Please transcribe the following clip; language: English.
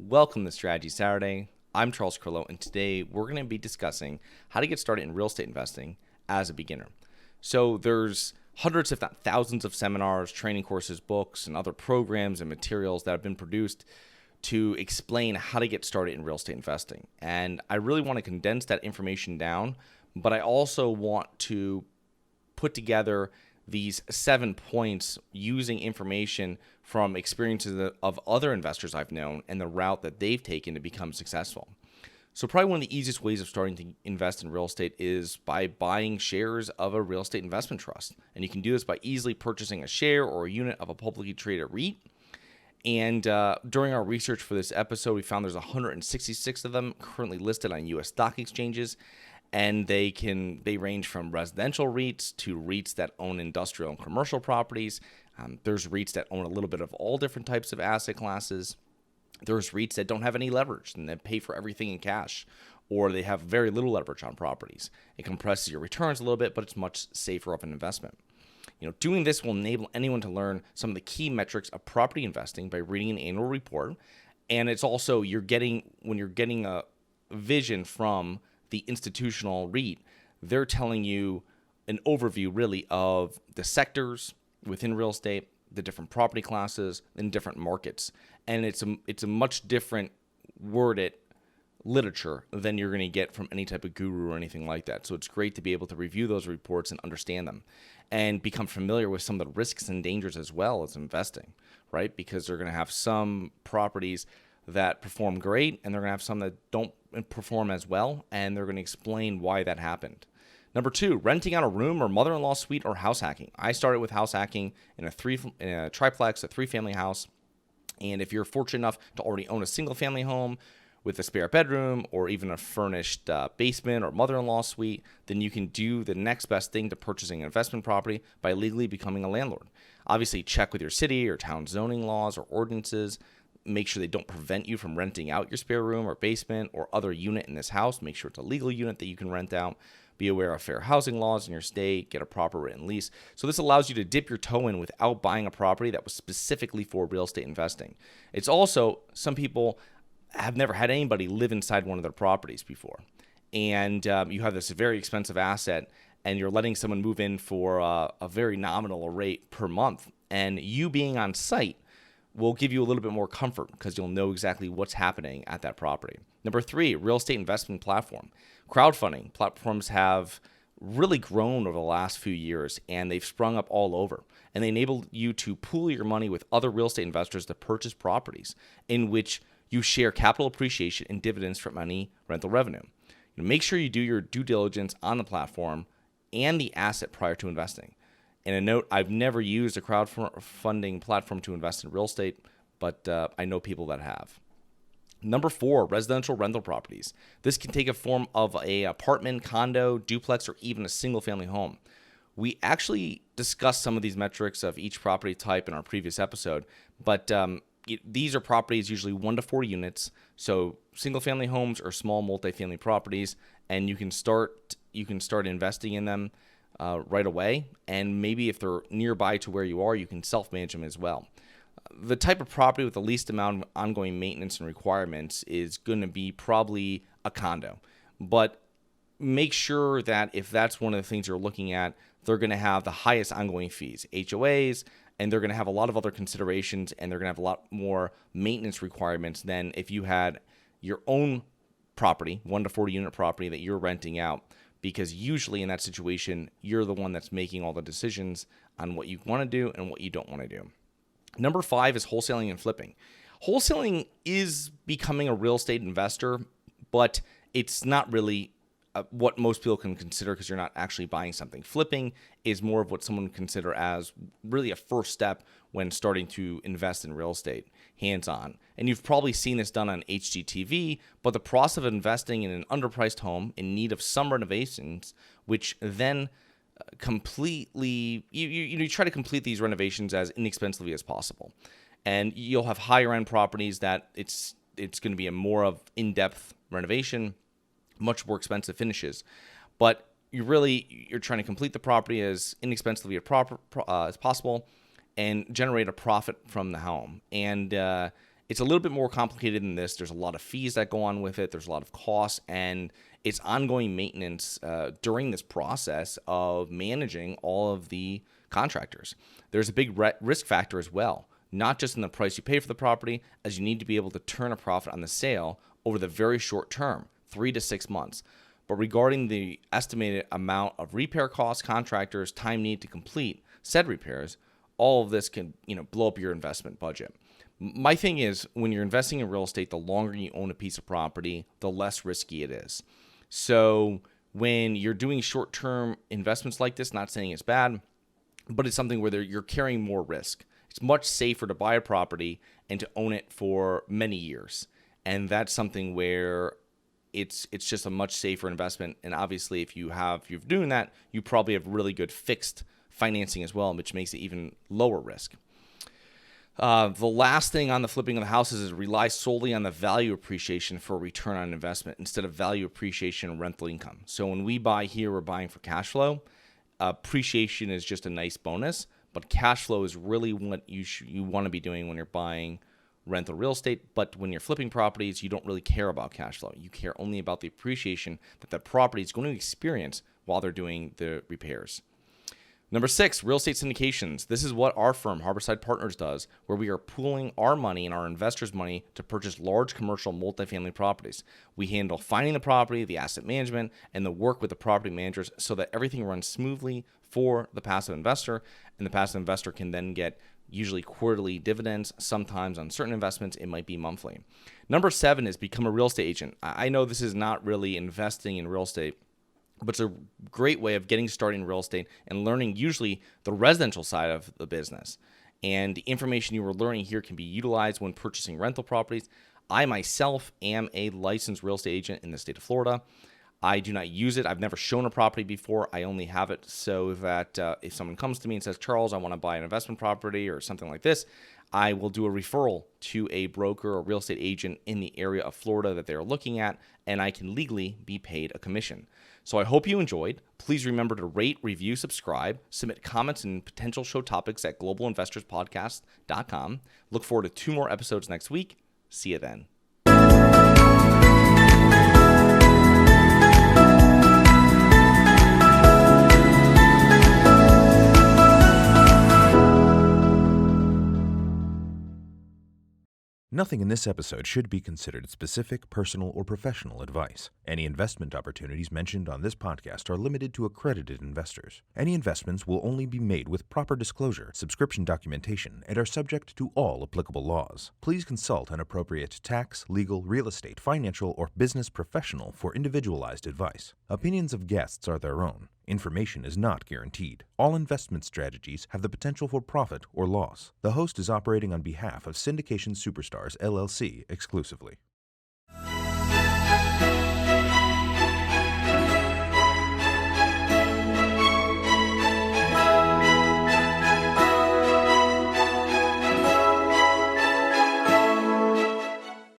Welcome to Strategy Saturday. I'm Charles Carillo, and today we're going to be discussing how to get started in real estate investing as a beginner. So there's hundreds, if not thousands, of seminars, training courses, books, and other programs and materials that have been produced to explain how to get started in real estate investing. And I really want to condense that information down, but I also want to put together these 7 points using information from experiences of other investors I've known and the route that they've taken to become successful. So probably one of the easiest ways of starting to invest in real estate is by buying shares of a real estate investment trust. And you can do this by easily purchasing a share or a unit of a publicly traded REIT. And during our research for this episode, we found there's 166 of them currently listed on U.S. stock exchanges. And they range from residential REITs to REITs that own industrial and commercial properties. There's REITs that own a little bit of all different types of asset classes. There's REITs that don't have any leverage and they pay for everything in cash, or they have very little leverage on properties. It compresses your returns a little bit, but it's much safer of an investment. Doing this will enable anyone to learn some of the key metrics of property investing by reading an annual report. And it's also when you're getting a vision from the institutional REIT, they're telling you an overview really of the sectors within real estate, the different property classes, and different markets. And it's a much different worded literature than you're going to get from any type of guru or anything like that. So it's great to be able to review those reports and understand them and become familiar with some of the risks and dangers as well as investing, right? Because they're going to have some properties that perform great, and they're going to have some that don't perform as well, and they're going to explain why that happened. Number 2, renting out a room or mother-in-law suite or house hacking. I started with house hacking in a triplex, a 3-family house, and if you're fortunate enough to already own a single-family home with a spare bedroom or even a furnished basement or mother-in-law suite, then you can do the next best thing to purchasing an investment property by legally becoming a landlord. Obviously, check with your city or town zoning laws or ordinances. Make sure they don't prevent you from renting out your spare room or basement or other unit in this house. Make sure it's a legal unit that you can rent out. Be aware of fair housing laws in your state. Get a proper written lease. So this allows you to dip your toe in without buying a property that was specifically for real estate investing. It's also, some people have never had anybody live inside one of their properties before. And you have this very expensive asset, and you're letting someone move in for a very nominal rate per month. And you being on site will give you a little bit more comfort because you'll know exactly what's happening at that property. Number 3, real estate investment platform. Crowdfunding platforms have really grown over the last few years, and they've sprung up all over. And they enable you to pool your money with other real estate investors to purchase properties in which you share capital appreciation and dividends from any rental revenue. Make sure you do your due diligence on the platform and the asset prior to investing. And a note, I've never used a crowdfunding platform to invest in real estate, but I know people that have. Number 4, residential rental properties. This can take a form of an apartment, condo, duplex, or even a single-family home. We actually discussed some of these metrics of each property type in our previous episode, but these are properties usually 1 to 4 units, so single-family homes or small multifamily properties, and you can start investing in them right away, and maybe if they're nearby to where you are, you can self-manage them as well. The type of property with the least amount of ongoing maintenance and requirements is going to be probably a condo, but make sure that if that's one of the things you're looking at, they're going to have the highest ongoing fees, HOAs, and they're going to have a lot of other considerations, and they're going to have a lot more maintenance requirements than if you had your own property, 1 to 40 unit property that you're renting out. Because usually in that situation, you're the one that's making all the decisions on what you want to do and what you don't want to do. Number 5 is wholesaling and flipping. Wholesaling is becoming a real estate investor, but it's not really what most people can consider because you're not actually buying something. Flipping is more of what someone would consider as really a first step when starting to invest in real estate, hands-on. And you've probably seen this done on HGTV, but the process of investing in an underpriced home in need of some renovations, which then completely, you try to complete these renovations as inexpensively as possible. And you'll have higher end properties that it's going to be a more of in-depth renovation, much more expensive finishes, but you're trying to complete the property as inexpensively as possible and generate a profit from the home. And It's a little bit more complicated than this. There's a lot of fees that go on with it. There's a lot of costs, and it's ongoing maintenance during this process of managing all of the contractors. There's a big risk factor as well, not just in the price you pay for the property, as you need to be able to turn a profit on the sale over the very short term, 3 to 6 months. But regarding the estimated amount of repair costs, contractors, time needed to complete said repairs, all of this can, blow up your investment budget. My thing is, when you're investing in real estate, the longer you own a piece of property, the less risky it is. So when you're doing short-term investments like this, not saying it's bad, but it's something where you're carrying more risk. It's much safer to buy a property and to own it for many years. And that's something where it's just a much safer investment. And obviously, if you're doing that, you probably have really good fixed financing as well, which makes it even lower risk. The last thing on the flipping of the houses is rely solely on the value appreciation for return on investment instead of value appreciation and rental income. So when we buy here, we're buying for cash flow. Appreciation is just a nice bonus, but cash flow is really what you want to be doing when you're buying rental real estate. But when you're flipping properties, you don't really care about cash flow. You care only about the appreciation that the property is going to experience while they're doing the repairs. Number 6, real estate syndications. This is what our firm, Harborside Partners, does, where we are pooling our money and our investors' money to purchase large commercial multifamily properties. We handle finding the property, the asset management, and the work with the property managers so that everything runs smoothly for the passive investor, and the passive investor can then get usually quarterly dividends. Sometimes on certain investments, it might be monthly. Number 7 is become a real estate agent. I know this is not really investing in real estate, but it's a great way of getting started in real estate and learning usually the residential side of the business. And the information you are learning here can be utilized when purchasing rental properties. I myself am a licensed real estate agent in the state of Florida. I do not use it. I've never shown a property before. I only have it so that if someone comes to me and says, Charles, I want to buy an investment property or something like this, I will do a referral to a broker or real estate agent in the area of Florida that they're looking at, and I can legally be paid a commission. So I hope you enjoyed. Please remember to rate, review, subscribe, submit comments and potential show topics at globalinvestorspodcast.com. Look forward to 2 more episodes next week. See you then. Nothing in this episode should be considered specific, personal, or professional advice. Any investment opportunities mentioned on this podcast are limited to accredited investors. Any investments will only be made with proper disclosure, subscription documentation, and are subject to all applicable laws. Please consult an appropriate tax, legal, real estate, financial, or business professional for individualized advice. Opinions of guests are their own. Information is not guaranteed. All investment strategies have the potential for profit or loss. The host is operating on behalf of Syndication Superstars, LLC exclusively.